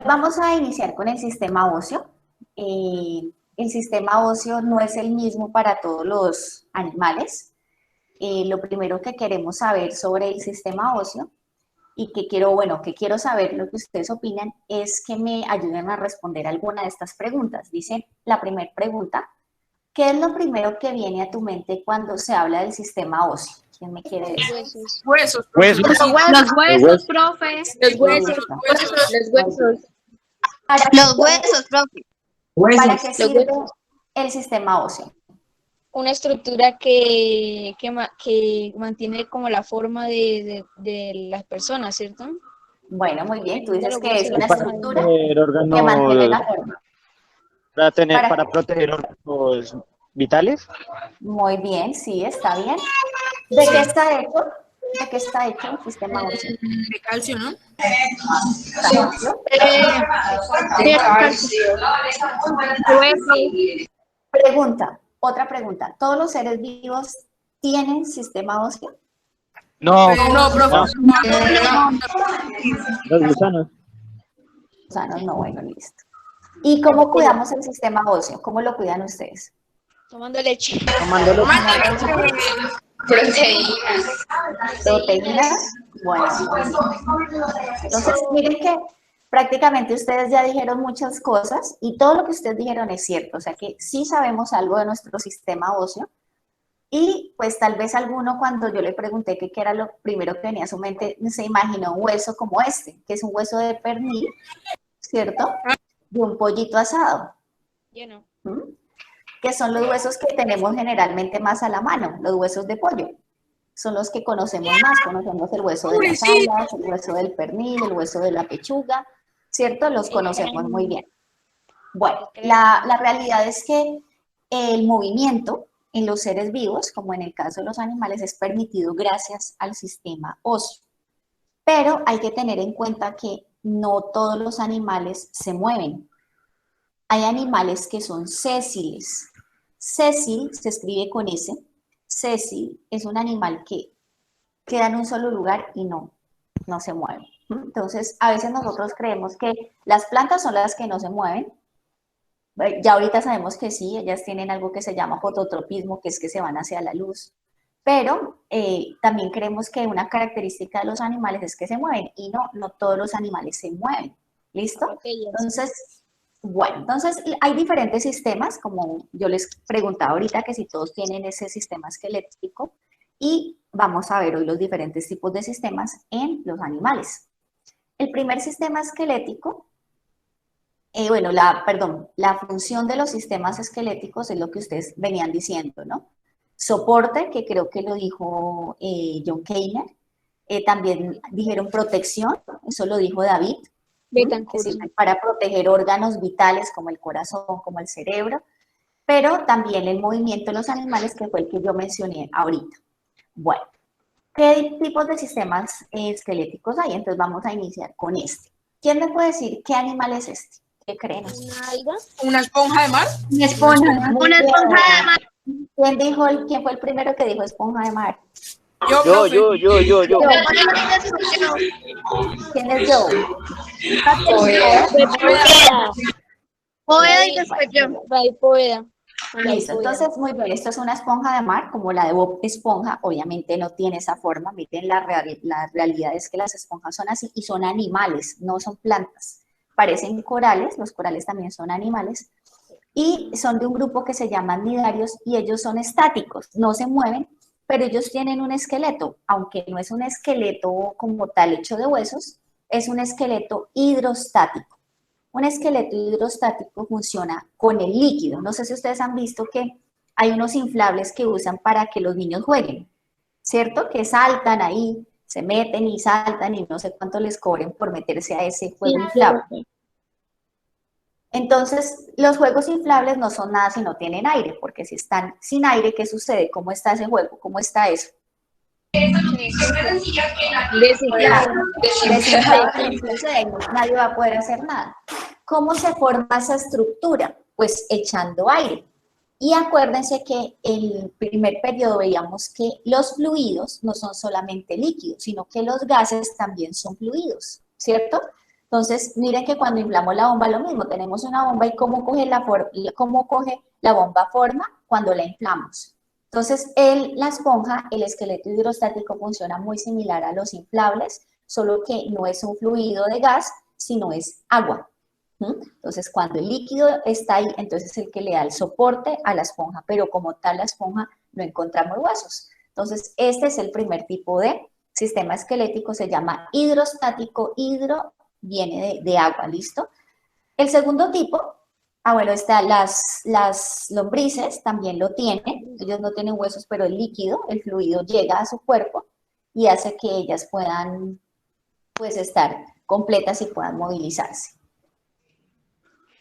Vamos a iniciar con el sistema óseo. El sistema óseo no es el mismo para todos los animales. Lo primero que queremos saber sobre el sistema óseo y que quiero saber lo que ustedes opinan es que me ayuden a responder alguna de estas preguntas. Dice la primera pregunta, ¿qué es lo primero que viene a tu mente cuando se habla del sistema óseo? ¿Quién me quiere decir? Huesos. Huesos. Huesos. Los huesos, profe. Los huesos. Los huesos. Los huesos, profe. ¿Para qué Los sirve huesos. el sistema óseo? Una estructura que mantiene como la forma de las personas, ¿cierto? Bueno, muy bien, tú dices Los que es huesos, una la estructura Proteger que mantiene órganos, la forma. para proteger órganos vitales. Muy bien, sí, está bien. ¿De qué está hecho? ¿De qué está hecho el sistema óseo? De calcio, ¿no? ¿Calcio? Pregunta, otra pregunta. ¿Todos los seres vivos tienen sistema óseo? No, No, profe. los gusanos. Gusanos no, bueno, listo. ¿Y cómo cuidamos el sistema óseo? ¿Cómo lo cuidan ustedes? Tomando leche. Tomándolo. Proteínas. ¿Proteínas? Bueno. Entonces, miren que prácticamente ustedes ya dijeron muchas cosas y todo lo que ustedes dijeron es cierto. O sea que sí sabemos algo de nuestro sistema óseo. Y pues tal vez alguno cuando yo le pregunté qué era lo primero que venía a su mente, se imaginó un hueso como este, que es un hueso de pernil, ¿cierto? De un pollito asado. Lleno. ¿Mm? Que son los huesos que tenemos generalmente más a la mano, los huesos de pollo. Son los que conocemos más, conocemos el hueso de las alas, el hueso del pernil, el hueso de la pechuga, ¿cierto? Los conocemos muy bien. Bueno, la realidad es que el movimiento en los seres vivos, como en el caso de los animales, es permitido gracias al sistema óseo. Pero hay que tener en cuenta que no todos los animales se mueven. Hay animales que son sésiles. Sésil se escribe con S. Sésil es un animal que queda en un solo lugar y no se mueve. Entonces, a veces nosotros creemos que las plantas son las que no se mueven. Ya ahorita sabemos que sí, ellas tienen algo que se llama fototropismo, que es que se van hacia la luz. Pero también creemos que una característica de los animales es que se mueven y no todos los animales se mueven. ¿Listo? Entonces, bueno, entonces hay diferentes sistemas, como yo les preguntaba ahorita que si todos tienen ese sistema esquelético y vamos a ver hoy los diferentes tipos de sistemas en los animales. El primer sistema esquelético, la función de los sistemas esqueléticos es lo que ustedes venían diciendo, ¿no? Soporte, que creo que lo dijo John Keyner, también dijeron protección, eso lo dijo David, que sirven para proteger órganos vitales como el corazón, como el cerebro, pero también el movimiento de los animales, que fue el que yo mencioné ahorita. Bueno, ¿qué tipos de sistemas esqueléticos hay? Entonces vamos a iniciar con este. ¿Quién me puede decir qué animal es este? ¿Qué creen? ¿Una esponja de mar? Una esponja. Una esponja de mar. ¿Quién fue el primero que dijo esponja de mar? Yo. ¿Quién es yo? Poeda y después yo. Poeda. Listo, entonces muy bien, esto es una esponja de mar, como la de Bob Esponja, obviamente no tiene esa forma, miren, la realidad es que las esponjas son así y son animales, no son plantas. Parecen corales, los corales también son animales, y son de un grupo que se llaman nidarios y ellos son estáticos, no se mueven, pero ellos tienen un esqueleto, aunque no es un esqueleto como tal hecho de huesos, es un esqueleto hidrostático. Un esqueleto hidrostático funciona con el líquido. No sé si ustedes han visto que hay unos inflables que usan para que los niños jueguen, ¿cierto? Que saltan ahí, se meten y saltan y no sé cuánto les cobren por meterse a ese juego inflable. Entonces, los juegos inflables no son nada si no tienen aire, porque si están sin aire, ¿qué sucede? ¿Cómo está ese juego? ¿Cómo está eso? Desinflado. Nadie va a poder hacer nada. ¿Cómo se forma esa estructura? Pues echando aire. Y acuérdense que en el primer periodo veíamos que los fluidos no son solamente líquidos, sino que los gases también son fluidos, ¿cierto? Entonces, miren que cuando inflamos la bomba, lo mismo, tenemos una bomba y cómo coge la bomba forma cuando la inflamos. Entonces, la esponja, el esqueleto hidrostático funciona muy similar a los inflables, solo que no es un fluido de gas, sino es agua. Entonces, cuando el líquido está ahí, entonces es el que le da el soporte a la esponja, pero como tal la esponja no encontramos huesos. Entonces, este es el primer tipo de sistema esquelético, se llama hidrostático. Hidro viene de agua, ¿listo? El segundo tipo, bueno, las lombrices también lo tienen, ellos no tienen huesos, pero el líquido, el fluido llega a su cuerpo y hace que ellas puedan, pues, estar completas y puedan movilizarse.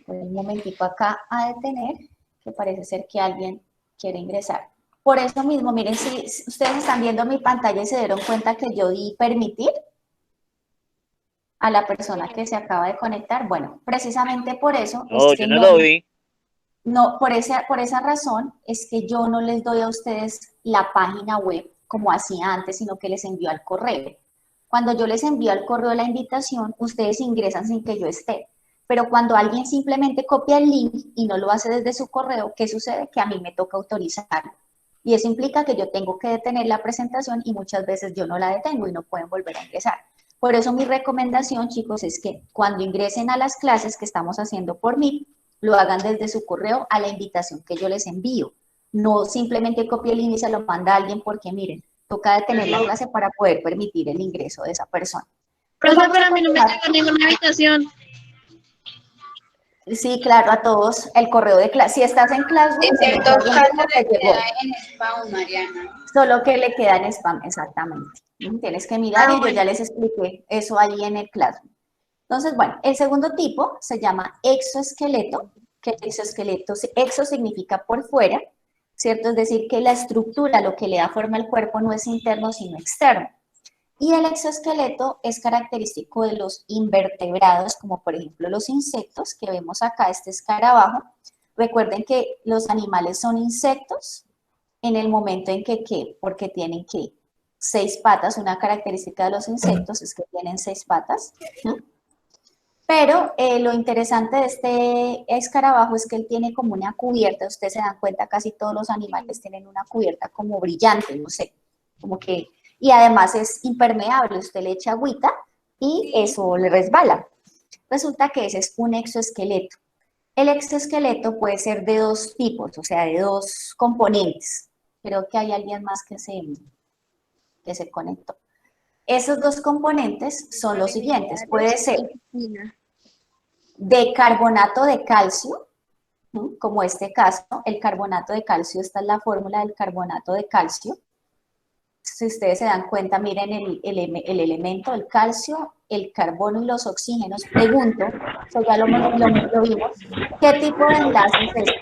Voy un momentito acá a detener, que parece ser que alguien quiere ingresar. Por eso mismo, miren, si ustedes están viendo mi pantalla y se dieron cuenta que yo di permitir a la persona que se acaba de conectar, bueno, precisamente por eso No, es que yo no lo vi. no, por esa razón es que yo no les doy a ustedes la página web como hacía antes, sino que les envío al correo. Cuando yo les envío al correo la invitación, ustedes ingresan sin que yo esté. Pero cuando alguien simplemente copia el link y no lo hace desde su correo, ¿qué sucede? Que a mí me toca autorizarlo. Y eso implica que yo tengo que detener la presentación y muchas veces yo no la detengo y no pueden volver a ingresar. Por eso mi recomendación, chicos, es que cuando ingresen a las clases que estamos haciendo por Meet, lo hagan desde su correo a la invitación que yo les envío. No simplemente copie el link y se lo manda a alguien porque, miren, toca detener la clase para poder permitir el ingreso de esa persona. Profe, pero a mí no me llegó ninguna invitación. Sí, claro, a todos el correo de clase. Si estás en Classroom, En el ciertos correo casos te le llegó. queda en spam, Mariana. Solo que le queda en spam, exactamente. Tienes que mirar y yo ya les expliqué eso ahí en el Classroom. Entonces, bueno, el segundo tipo se llama exoesqueleto, que el exoesqueleto, exo significa por fuera, ¿cierto? Es decir, que la estructura, lo que le da forma al cuerpo no es interno, sino externo. Y el exoesqueleto es característico de los invertebrados, como por ejemplo los insectos, que vemos acá, este escarabajo. Recuerden que los animales son insectos en el momento en que, ¿qué? Porque tienen, ¿qué? 6 patas, una característica de los insectos es que tienen 6 patas. Pero lo interesante de este escarabajo es que él tiene como una cubierta, ustedes se dan cuenta, casi todos los animales tienen una cubierta como brillante, no sé, como que, y además es impermeable, usted le echa agüita y eso le resbala. Resulta que ese es un exoesqueleto. El exoesqueleto puede ser de 2 tipos, o sea, de 2 componentes. Creo que hay alguien más que se conectó. Esos 2 componentes son los siguientes. Puede ser de carbonato de calcio, como este caso, el carbonato de calcio, esta es la fórmula del carbonato de calcio. Si ustedes se dan cuenta, miren el elemento, el calcio, el carbono y los oxígenos. Pregunto, eso ya lo vimos, ¿qué tipo de enlace es este?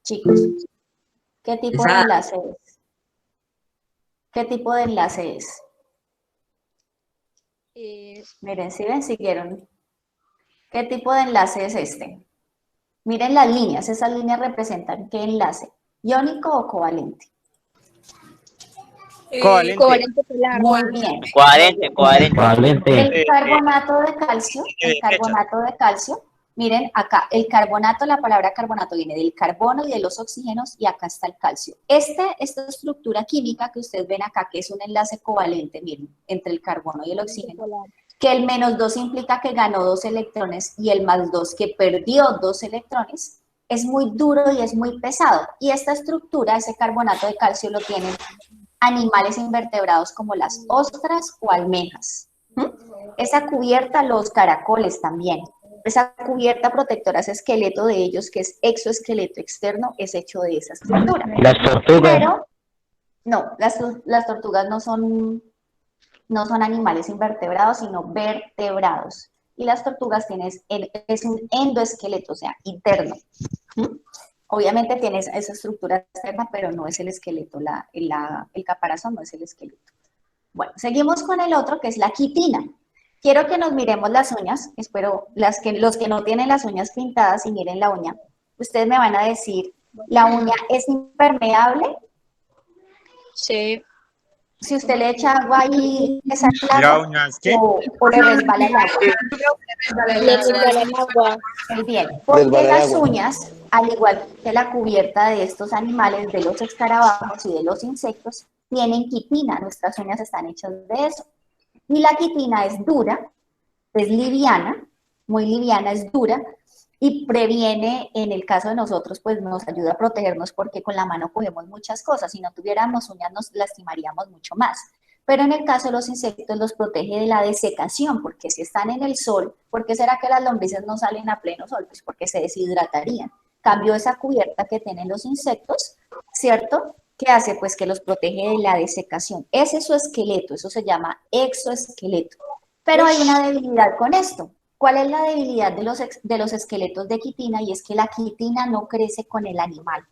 Chicos, ¿qué tipo de enlace es? ¿Qué tipo de enlace es? Miren, si ven, siguieron. ¿Qué tipo de enlace es este? Miren las líneas, esas líneas representan ¿qué enlace? ¿Iónico o covalente? Covalente. Covalente polar. Muy bien. Covalente. El carbonato de calcio, miren acá, el carbonato, la palabra carbonato viene del carbono y de los oxígenos y acá está el calcio. Esta estructura química que ustedes ven acá, que es un enlace covalente, miren, entre el carbono y el oxígeno, que el -2 implica que ganó 2 electrones y el +2 que perdió 2 electrones, es muy duro y es muy pesado. Y esta estructura, ese carbonato de calcio, lo tienen animales invertebrados como las ostras o almejas. Esa cubierta, los caracoles también. Esa cubierta protectora, ese esqueleto de ellos, que es exoesqueleto externo, es hecho de esa estructura. Las tortugas. Pero, no, las tortugas no son animales invertebrados, sino vertebrados. Y las tortugas es un endoesqueleto, o sea, interno. Obviamente tiene esa estructura externa, pero no es el esqueleto, el caparazón no es el esqueleto. Bueno, seguimos con el otro, que es la quitina. Quiero que nos miremos las uñas, espero los que no tienen las uñas pintadas y miren la uña, ustedes me van a decir, ¿la uña es impermeable? Sí. Si usted le echa agua ahí, esa ¿Y claro, a uñas qué? o le resbala el agua. Le resbala el agua. Muy bien, porque Resbala el las agua. uñas, al igual que la cubierta de estos animales, de los escarabajos y de los insectos, tienen quitina. Nuestras uñas están hechas de eso. Y la quitina es dura, es liviana, muy liviana, es dura, y previene, en el caso de nosotros, pues nos ayuda a protegernos porque con la mano cogemos muchas cosas. Si no tuviéramos uñas nos lastimaríamos mucho más. Pero en el caso de los insectos los protege de la desecación, porque si están en el sol, ¿por qué será que las lombrices no salen a pleno sol? Pues porque se deshidratarían. Cambio esa cubierta que tienen los insectos, ¿cierto? ¿Qué hace? Pues que los protege de la desecación. Ese es su esqueleto, eso se llama exoesqueleto. Pero hay una debilidad con esto. ¿Cuál es la debilidad de los esqueletos de quitina? Y es que la quitina no crece con el animal.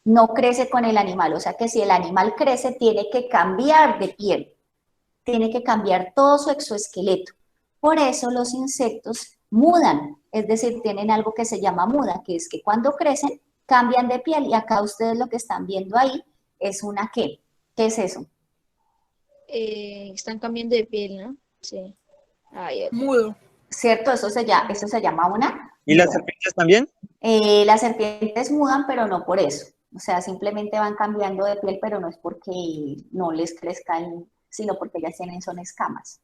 No crece con el animal, o sea que si el animal crece tiene que cambiar de piel, tiene que cambiar todo su exoesqueleto. Por eso los insectos mudan, es decir, tienen algo que se llama muda, que es que cuando crecen cambian de piel, y acá ustedes lo que están viendo ahí es una ¿qué? ¿Qué es eso? Están cambiando de piel, ¿no? Sí. Ay, Mudo. ¿Cierto? Eso se llama una ¿Y las muda. serpientes también? Las serpientes mudan, pero no por eso. O sea, simplemente van cambiando de piel, pero no es porque no les crezcan, sino porque ellas tienen son escamas.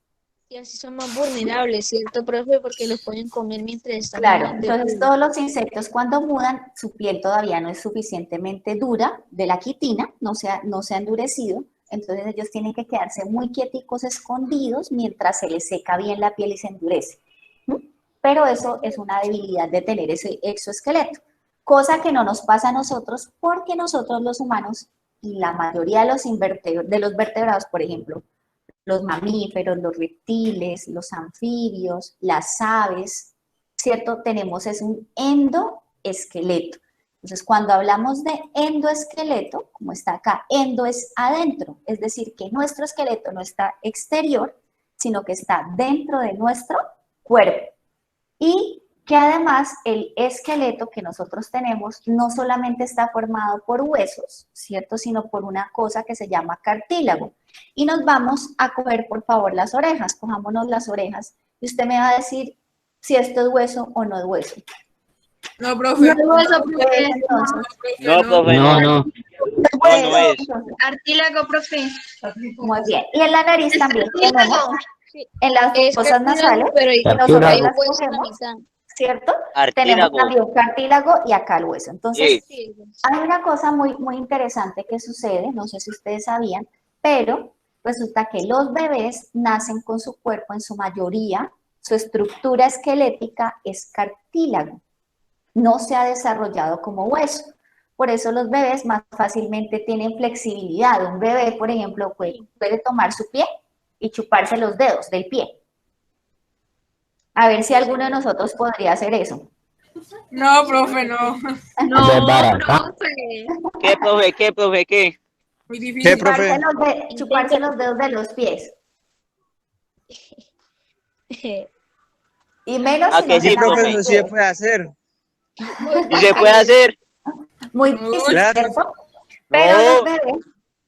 y así son más vulnerables, ¿cierto, profe? Porque los pueden comer mientras están Claro, mudando de entonces piel. todos los insectos cuando mudan, su piel todavía no es suficientemente dura de la quitina, no se ha endurecido, entonces ellos tienen que quedarse muy quieticos, escondidos, mientras se les seca bien la piel y se endurece. Pero eso es una debilidad de tener ese exoesqueleto, cosa que no nos pasa a nosotros porque nosotros los humanos y la mayoría de los vertebrados, por ejemplo, los mamíferos, los reptiles, los anfibios, las aves, ¿cierto? Tenemos es un endoesqueleto. Entonces, cuando hablamos de endoesqueleto, como está acá, endo es adentro, es decir, que nuestro esqueleto no está exterior, sino que está dentro de nuestro cuerpo. Y que además el esqueleto que nosotros tenemos no solamente está formado por huesos, ¿cierto? Sino por una cosa que se llama cartílago. Y nos vamos a coger, por favor, las orejas. Cojámonos las orejas y usted me va a decir si esto es hueso o no es hueso. No, profe. No, eso, profe. Entonces, No, profe, No, no. no. No, no es. Cartílago, profe. muy bien. Y en la nariz también tenemos, Cartílago. en las Es fosas cartílago, nasales, pero nosotros hay las hueso en la cogemos, mitad. ¿cierto? Tenemos Artílago. también cartílago y acá el hueso. Entonces, Sí. Sí, hay una cosa muy interesante que sucede, no sé si ustedes sabían, pero resulta que los bebés nacen con su cuerpo, en su mayoría, su estructura esquelética es cartílago, no se ha desarrollado como hueso. Por eso los bebés más fácilmente tienen flexibilidad. Un bebé, por ejemplo, puede tomar su pie y chuparse los dedos del pie. A ver si alguno de nosotros podría hacer eso. No, profe, no. No, Desbarata. profe. ¿Qué, profe? ¿Qué, profe? ¿Qué? Muy difícil. ¿Qué, profe? Chuparse los dedos de los pies. Y menos ¿A si que no sí, se lavan Profe, profe? eso los sí se dedos. puede hacer. ¿Y se puede hacer? Muy difícil, Claro. ¿cierto? Pero No.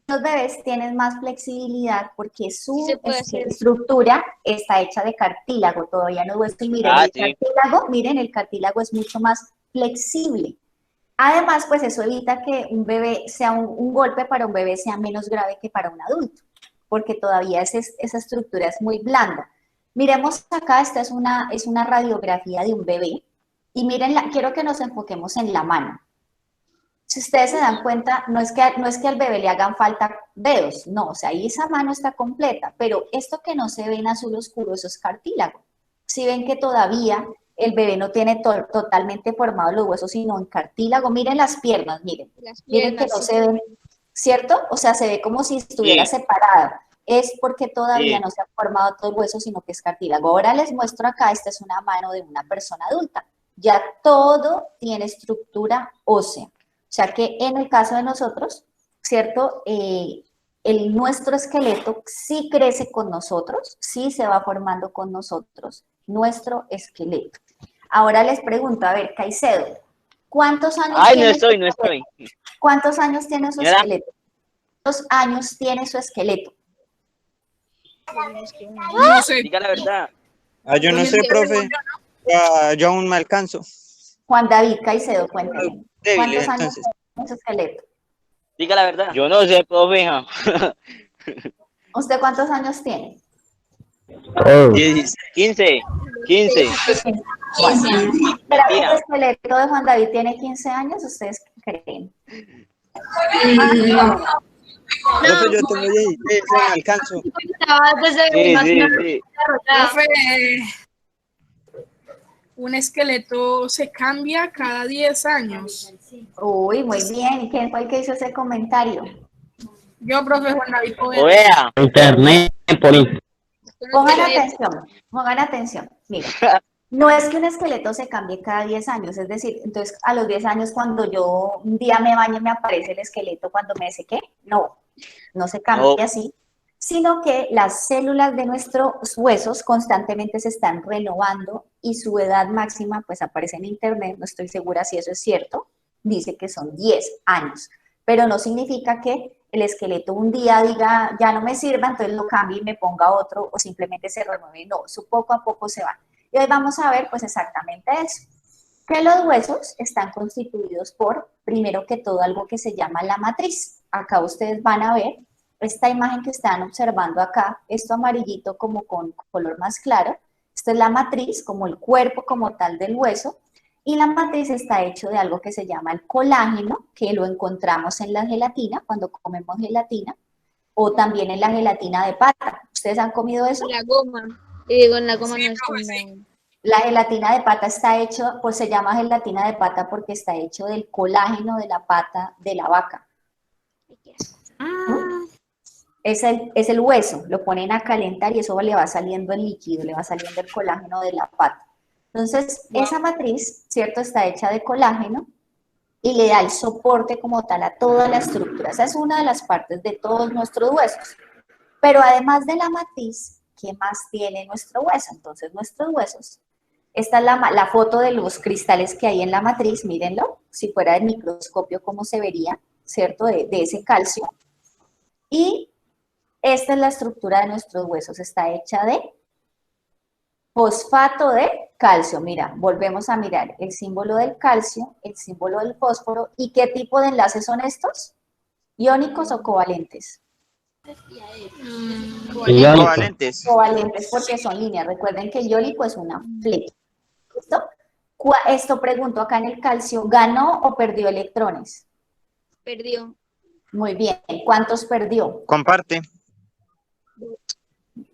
los bebés tienen más flexibilidad porque Sí su se puede hacer. estructura está hecha de cartílago, todavía no es hueso. Y miren, Ah, el sí. cartílago es mucho más flexible. Además, pues eso evita que un bebé sea un golpe para un bebé sea menos grave que para un adulto, porque todavía esa estructura es muy blanda. Miremos acá, esta es una radiografía de un bebé, y miren, quiero que nos enfoquemos en la mano. Si ustedes se dan cuenta, no es que al bebé le hagan falta dedos, no, o sea, ahí esa mano está completa, pero esto que no se ve en azul oscuro, eso es cartílago. Si ven que todavía el bebé no tiene totalmente formados los huesos, sino en cartílago, miren las piernas, miren Las que piernas, no sí. se ven, ¿cierto? O sea, se ve como si estuviera Sí. separada. Es porque todavía Sí. no se ha formado todo el hueso, sino que es cartílago. Ahora les muestro acá, esta es una mano de una persona adulta. Ya todo tiene estructura ósea. O sea que en el caso de nosotros, ¿cierto? Nuestro esqueleto sí crece con nosotros, sí se va formando con nosotros, nuestro esqueleto. Ahora les pregunto, a ver, Caicedo, ¿cuántos años Ay, no tiene su estoy, no esqueleto? estoy. ¿Cuántos años tiene su Señora. esqueleto? años tiene su esqueleto? No sé. Diga la verdad. Yo no sé, profe. Yo aún me alcanzo. Juan David Caicedo, cuéntame. Débiles, ¿Cuántos años entonces. tiene su esqueleto? Diga la verdad. Yo no sé, profe. Ja. ¿Usted cuántos años tiene? 15. 15. ¿Será que el esqueleto de Juan David tiene 15 años? ¿Ustedes qué creen? Profe, yo tengo 16, me alcanzo. Sí. Profe, un esqueleto se cambia cada 10 años. Uy, muy bien. ¿Quién fue el que hizo ese comentario? Yo, profe Juan David Poveda. Oea. Internet, por Pongan atención. Mira, no es que un esqueleto se cambie cada 10 años, es decir, entonces a los 10 años cuando yo un día me baño me aparece el esqueleto cuando me sequé. No se cambia así, sino que las células de nuestros huesos constantemente se están renovando y su edad máxima, pues aparece en internet, no estoy segura si eso es cierto, dice que son 10 años, pero no significa que el esqueleto un día diga, ya no me sirva, entonces lo cambie y me ponga otro, o simplemente se renueve, no, su poco a poco se va. Y hoy vamos a ver, pues exactamente eso, que los huesos están constituidos por, primero que todo, algo que se llama la matriz. Acá ustedes van a ver esta imagen que están observando acá, esto amarillito como con color más claro, esto es la matriz, como el cuerpo como tal del hueso, y la matriz está hecho de algo que se llama el colágeno, que lo encontramos en la gelatina, cuando comemos gelatina, o también en la gelatina de pata. ¿Ustedes han comido eso? La goma. Con la goma no es con... La gelatina de pata está hecho, pues se llama gelatina de pata porque está hecho del colágeno de la pata de la vaca. Es el hueso, lo ponen a calentar y eso le va saliendo el líquido, le va saliendo el colágeno de la pata. Entonces, esa matriz, ¿cierto? Está hecha de colágeno y le da el soporte como tal a toda la estructura. Esa es una de las partes de todos nuestros huesos. Pero además de la matriz, ¿qué más tiene nuestro hueso? Entonces, nuestros huesos, esta es la foto de los cristales que hay en la matriz, mírenlo, si fuera del microscopio, cómo se vería, ¿cierto? De ese calcio. Y esta es la estructura de nuestros huesos, está hecha de fosfato de calcio. Mira, volvemos a mirar el símbolo del calcio, el símbolo del fósforo. ¿Y qué tipo de enlaces son estos? ¿Iónicos o covalentes? Covalentes. Covalentes porque son líneas. Recuerden que el iónico es una flecha. ¿Listo? Esto pregunto acá en el calcio, ¿ganó o perdió electrones? Perdió. Muy bien. ¿Cuántos perdió? Comparte.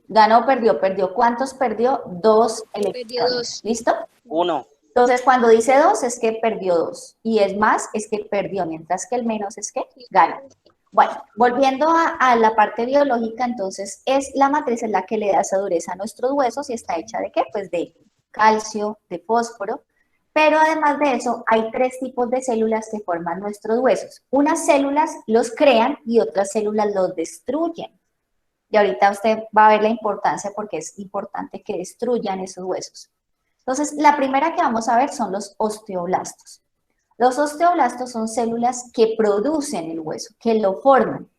Ganó o perdió. ¿Perdió cuántos perdió? 2 electrones. Perdió 2. ¿Listo? 1. Entonces, cuando dice 2 es que perdió 2. Y es más, es que perdió. Mientras que el menos es que ganó. Bueno, volviendo a la parte biológica, entonces, es la matriz en la que le da esa dureza a nuestros huesos y está hecha ¿de qué? Pues de calcio, de fósforo. Pero además de eso, hay 3 tipos de células que forman nuestros huesos. Unas células los crean y otras células los destruyen. Y ahorita usted va a ver la importancia porque es importante que destruyan esos huesos. Entonces, la primera que vamos a ver son los osteoblastos. Los osteoblastos son células que producen el hueso, que lo forman.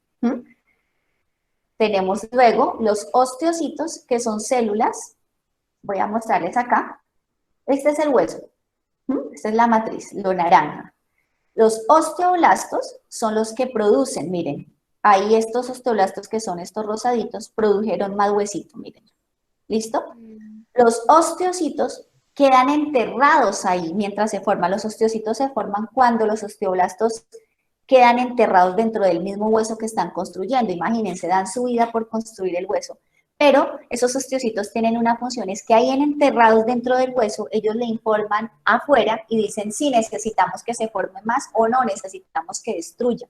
Tenemos luego los osteocitos, que son células, voy a mostrarles acá. Este es el hueso, esta es la matriz, lo naranja. Los osteoblastos son los que producen, miren, ahí estos osteoblastos que son estos rosaditos, produjeron más huesito, miren. ¿Listo? Los osteocitos quedan enterrados ahí mientras se forman. Los osteocitos se forman cuando los osteoblastos quedan enterrados dentro del mismo hueso que están construyendo. Imagínense, dan su vida por construir el hueso. Pero esos osteocitos tienen una función, es que ahí enterrados dentro del hueso, ellos le informan afuera y dicen si necesitamos que se forme más o no necesitamos que destruya.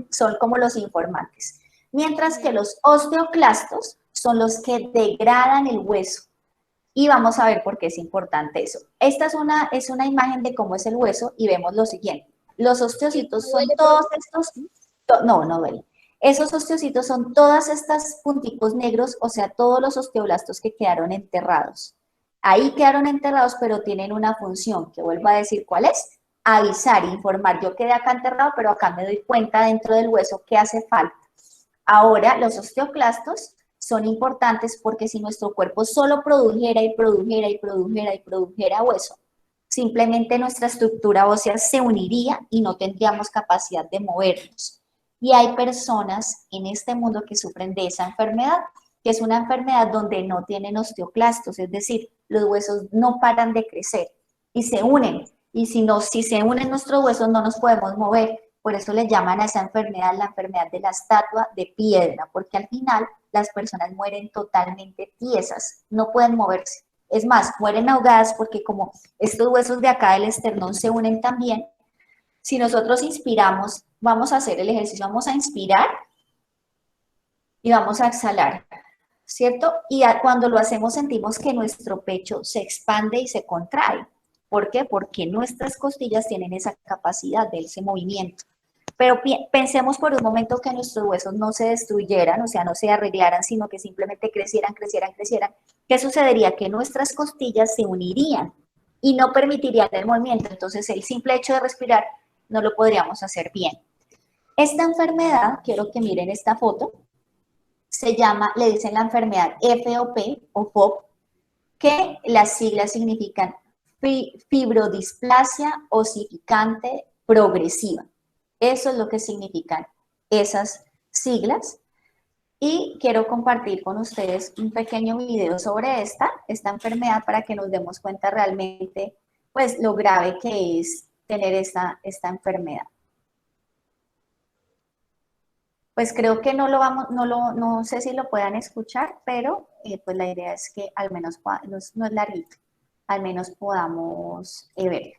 Son como los informantes. Mientras que los osteoclastos son los que degradan el hueso. Y vamos a ver por qué es importante eso. Esta es una imagen de cómo es el hueso y vemos lo siguiente. Los osteocitos son todos estos... No duele. Esos osteocitos son todas estas punticos negros, o sea, todos los osteoblastos que quedaron enterrados. Ahí quedaron enterrados, pero tienen una función, que vuelvo a decir cuál es, avisar, informar. Yo quedé acá enterrado, pero acá me doy cuenta dentro del hueso que hace falta. Ahora, los osteoclastos son importantes porque si nuestro cuerpo solo produjera y produjera y produjera y produjera hueso, simplemente nuestra estructura ósea se uniría y no tendríamos capacidad de movernos. Y hay personas en este mundo que sufren de esa enfermedad, que es una enfermedad donde no tienen osteoclastos, es decir, los huesos no paran de crecer y se unen. Y si se unen nuestros huesos no nos podemos mover. Por eso le llaman a esa enfermedad la enfermedad de la estatua de piedra, porque al final las personas mueren totalmente tiesas, no pueden moverse. Es más, mueren ahogadas porque como estos huesos de acá del esternón se unen también, si nosotros inspiramos, vamos a hacer el ejercicio, vamos a inspirar y vamos a exhalar, ¿cierto? Y cuando lo hacemos sentimos que nuestro pecho se expande y se contrae. ¿Por qué? Porque nuestras costillas tienen esa capacidad de ese movimiento. Pero pensemos por un momento que nuestros huesos no se destruyeran, o sea, no se arreglaran, sino que simplemente crecieran, crecieran, crecieran. ¿Qué sucedería? Que nuestras costillas se unirían y no permitirían el movimiento. Entonces, el simple hecho de respirar no lo podríamos hacer bien. Esta enfermedad, quiero que miren esta foto, se llama, le dicen la enfermedad FOP o FOP, que las siglas significan fibrodisplasia osificante progresiva. Eso es lo que significan esas siglas. Y quiero compartir con ustedes un pequeño video sobre esta enfermedad para que nos demos cuenta realmente pues, lo grave que es tener esta enfermedad. Pues creo que no sé si lo puedan escuchar, pero pues la idea es que al menos, no es larguito, al menos podamos verlo.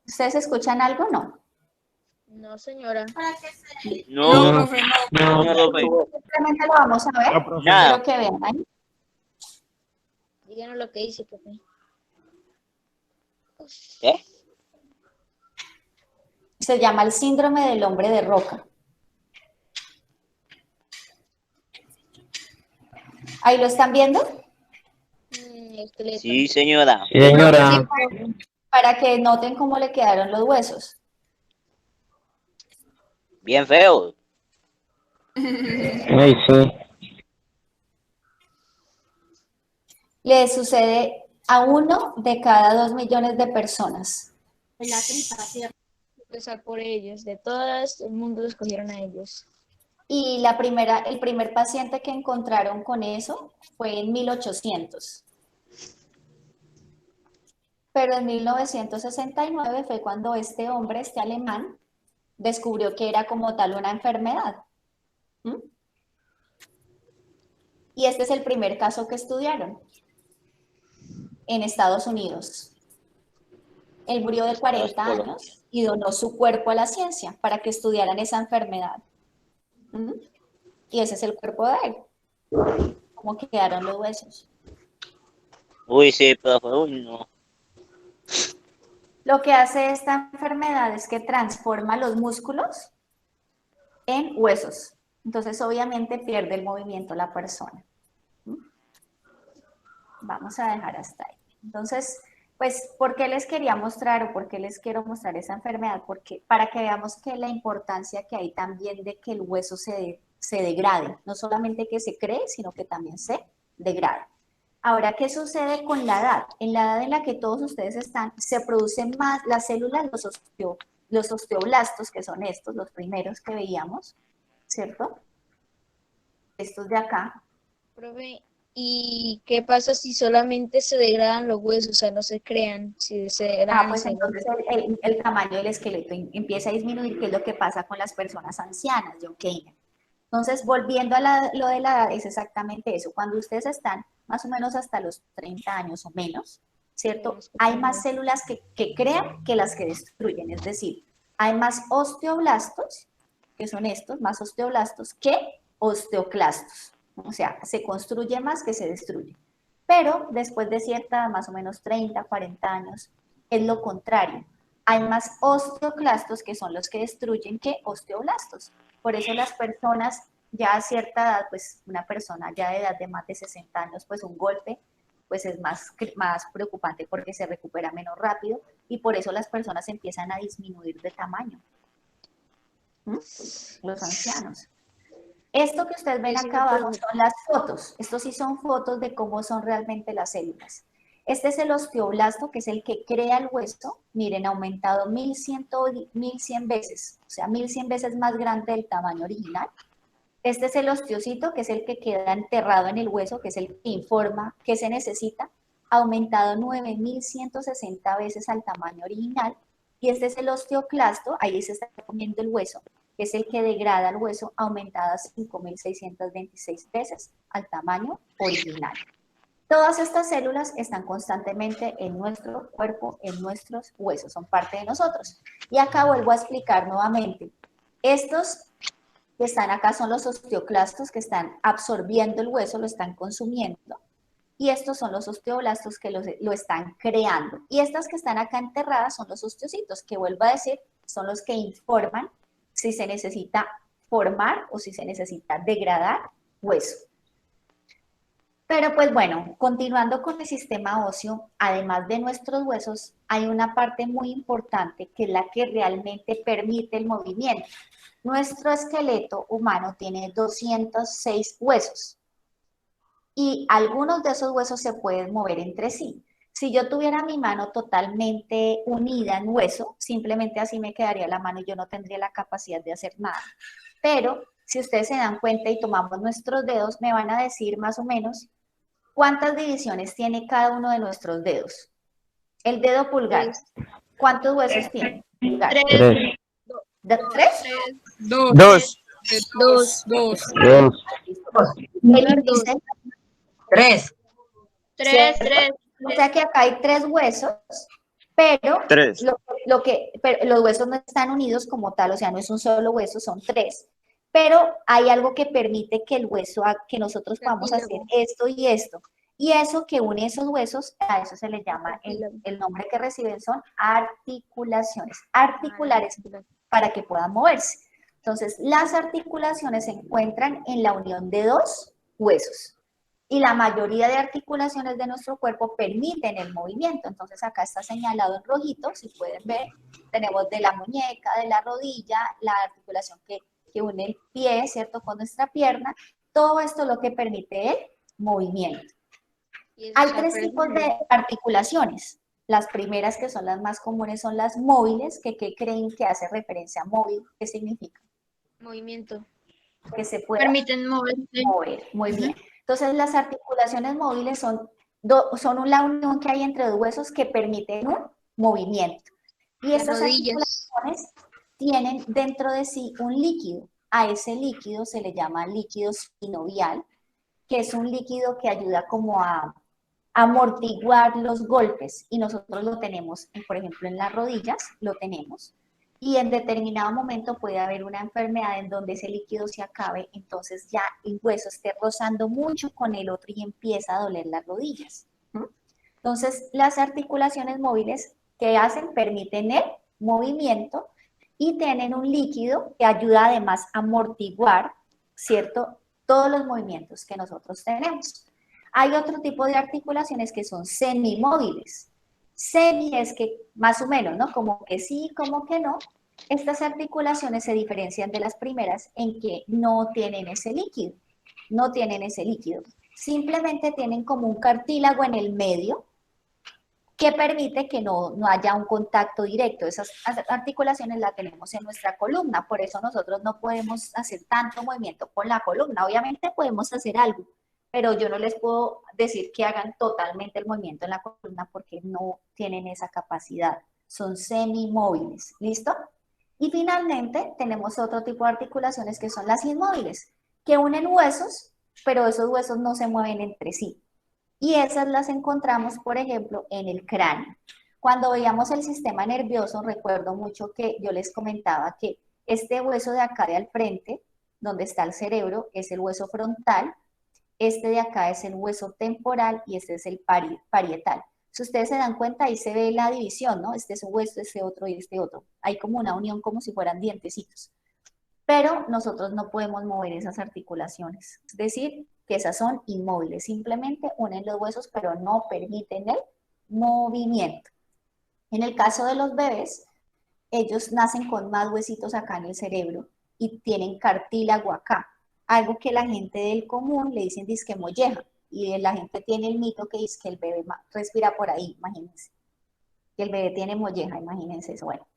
¿Ustedes escuchan algo? No. No, señora. No, No, profe, no, profe. Simplemente lo vamos a ver. Nada. Quiero que vean ahí. Díganos lo que dice, profe. ¿Qué? Se llama el síndrome del hombre de roca. ¿Ahí lo están viendo? Esqueleto. Sí, señora. Sí, señora. Para que noten cómo le quedaron los huesos. Bien feo. Ay, sí. Le sucede a 1 de cada 2 millones de personas. Empezar por ellos. De todas, el mundo los escogieron a ellos. Y el primer paciente que encontraron con eso fue en 1800. Pero en 1969 fue cuando este hombre, este alemán, descubrió que era como tal una enfermedad. ¿Mm? Y este es el primer caso que estudiaron en Estados Unidos. Él murió de 40 años y donó su cuerpo a la ciencia para que estudiaran esa enfermedad. ¿Mm? Y ese es el cuerpo de él. ¿Cómo quedaron los huesos? Uy, sí, profe. Uy, no. Lo que hace esta enfermedad es que transforma los músculos en huesos. Entonces, obviamente, pierde el movimiento la persona. ¿Mm? Vamos a dejar hasta ahí. Entonces, pues, ¿por qué les quería mostrar o por qué les quiero mostrar esa enfermedad? Porque para que veamos que la importancia que hay también de que el hueso se degrade. No solamente que se cree, sino que también se degrade. Ahora, ¿qué sucede con la edad? En la edad en la que todos ustedes están, se producen más las células, los osteoblastos, que son estos, los primeros que veíamos, ¿cierto? Estos de acá. Profe, ¿y qué pasa si solamente se degradan los huesos, o sea, no se crean? Si se degradan, Pues entonces el tamaño del esqueleto empieza a disminuir, que es lo que pasa con las personas ancianas, John Kamen. Entonces, volviendo a lo de la edad, es exactamente eso. Cuando ustedes están más o menos hasta los 30 años o menos, ¿cierto? Hay más células que crean que las que destruyen. Es decir, hay más osteoblastos, que son estos, más osteoblastos, que osteoclastos. O sea, se construye más que se destruye. Pero después de cierta, más o menos 30, 40 años, es lo contrario. Hay más osteoclastos, que son los que destruyen, que osteoblastos. Por eso las personas ya a cierta edad, pues una persona ya de edad de más de 60 años, pues un golpe pues es más preocupante porque se recupera menos rápido y por eso las personas empiezan a disminuir de tamaño. Los ancianos. Esto que ustedes ven acá abajo son las fotos. Estos sí son fotos de cómo son realmente las células. Este es el osteoblasto, que es el que crea el hueso. Miren, aumentado 1100 veces, o sea, 1100 veces más grande del tamaño original. Este es el osteocito, que es el que queda enterrado en el hueso, que es el que informa qué se necesita, aumentado 9160 veces al tamaño original. Y este es el osteoclasto, ahí se está comiendo el hueso, que es el que degrada el hueso, aumentado a 5626 veces al tamaño original. Todas estas células están constantemente en nuestro cuerpo, en nuestros huesos, son parte de nosotros. Y acá vuelvo a explicar nuevamente. Estos que están acá son los osteoclastos que están absorbiendo el hueso, lo están consumiendo. Y estos son los osteoblastos que lo están creando. Y estas que están acá enterradas son los osteocitos, que vuelvo a decir, son los que informan si se necesita formar o si se necesita degradar hueso. Pero pues bueno, continuando con el sistema óseo, además de nuestros huesos, hay una parte muy importante que es la que realmente permite el movimiento. Nuestro esqueleto humano tiene 206 huesos y algunos de esos huesos se pueden mover entre sí. Si yo tuviera mi mano totalmente unida en hueso, simplemente así me quedaría la mano y yo no tendría la capacidad de hacer nada. Pero si ustedes se dan cuenta y tomamos nuestros dedos, me van a decir más o menos cuántas divisiones tiene cada uno de nuestros dedos. El dedo pulgar, ¿cuántos huesos tiene? Pulgar. 3, ¿Tres? Dos. 2, Dos. 2, El índice, 3. o sea que acá hay 3 huesos, pero 3. pero los huesos no están unidos como tal, o sea, no es un solo hueso, son 3. Pero hay algo que permite que el hueso, que nosotros podamos hacer esto y esto. Y eso que une esos huesos, a eso se le llama, el nombre que reciben son articulaciones. Articulares para que puedan moverse. Entonces, las articulaciones se encuentran en la unión de 2 huesos. Y la mayoría de articulaciones de nuestro cuerpo permiten el movimiento. Entonces, acá está señalado en rojito, si pueden ver, tenemos de la muñeca, de la rodilla, la articulación que une el pie, ¿cierto?, con nuestra pierna. Todo esto es lo que permite el movimiento. Hay 3 tipos de articulaciones. Las primeras, que son las más comunes, son las móviles, que ¿qué creen que hace referencia a móvil? ¿Qué significa? Movimiento. Que se puede Permiten moverse. mover. Muy bien. Entonces, las articulaciones móviles son la unión que hay entre 2 huesos que permiten un movimiento. Y Las estas rodillas. articulaciones tienen dentro de sí un líquido. A ese líquido se le llama líquido sinovial, que es un líquido que ayuda como a amortiguar los golpes, y nosotros lo tenemos, por ejemplo, en las rodillas, lo tenemos, y en determinado momento puede haber una enfermedad en donde ese líquido se acabe, entonces ya el hueso esté rozando mucho con el otro y empieza a doler las rodillas. Entonces, las articulaciones móviles, ¿qué hacen? Permiten el movimiento y tienen un líquido que ayuda además a amortiguar, ¿cierto?, todos los movimientos que nosotros tenemos. Hay otro tipo de articulaciones que son semimóviles. Semi es que más o menos, ¿no? Como que sí, como que no. Estas articulaciones se diferencian de las primeras en que no tienen ese líquido. No tienen ese líquido. Simplemente tienen como un cartílago en el medio que permite que no haya un contacto directo. Esas articulaciones las tenemos en nuestra columna, por eso nosotros no podemos hacer tanto movimiento con la columna. Obviamente podemos hacer algo, pero yo no les puedo decir que hagan totalmente el movimiento en la columna porque no tienen esa capacidad. Son semimóviles, ¿listo? Y finalmente tenemos otro tipo de articulaciones que son las inmóviles, que unen huesos, pero esos huesos no se mueven entre sí. Y esas las encontramos, por ejemplo, en el cráneo. Cuando veíamos el sistema nervioso, recuerdo mucho que yo les comentaba que este hueso de acá de al frente, donde está el cerebro, es el hueso frontal, este de acá es el hueso temporal y este es el parietal. Si ustedes se dan cuenta, ahí se ve la división, ¿no? Este es un hueso, este otro y este otro. Hay como una unión, como si fueran dientecitos. pero nosotros no podemos mover esas articulaciones. Es decir, que esas son inmóviles, simplemente unen los huesos, pero no permiten el movimiento. En el caso de los bebés, ellos nacen con más huesitos acá en el cerebro y tienen cartílago acá, algo que la gente del común le dicen disque molleja, y la gente tiene el mito que dice que el bebé respira por ahí, imagínense, que el bebé tiene molleja, imagínense eso. Bueno,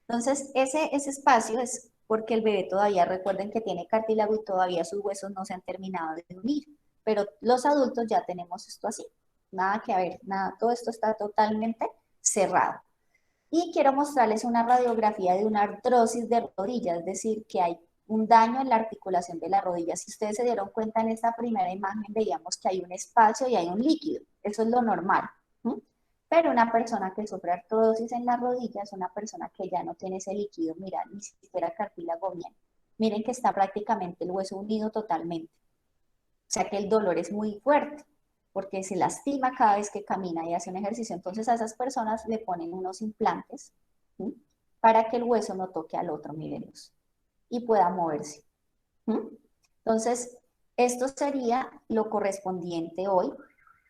entonces ese espacio es porque el bebé todavía, recuerden que tiene cartílago y todavía sus huesos no se han terminado de unir, pero los adultos ya tenemos esto así, nada que ver, nada, todo esto está totalmente cerrado. Y quiero mostrarles una radiografía de una artrosis de rodilla, es decir, que hay un daño en la articulación de la rodilla. Si ustedes se dieron cuenta en esta primera imagen, veíamos que hay un espacio y hay un líquido, eso es lo normal. Pero una persona que sufre artrosis en la rodilla es una persona que ya no tiene ese líquido, mira, ni siquiera cartílago bien. Miren que está prácticamente el hueso unido totalmente. O sea que el dolor es muy fuerte, porque se lastima cada vez que camina y hace un ejercicio. Entonces a esas personas le ponen unos implantes, ¿sí?, para que el hueso no toque al otro, mírenlos, y pueda moverse. Entonces, esto sería lo correspondiente hoy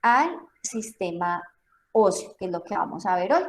al sistema óseo, que es lo que vamos a ver hoy.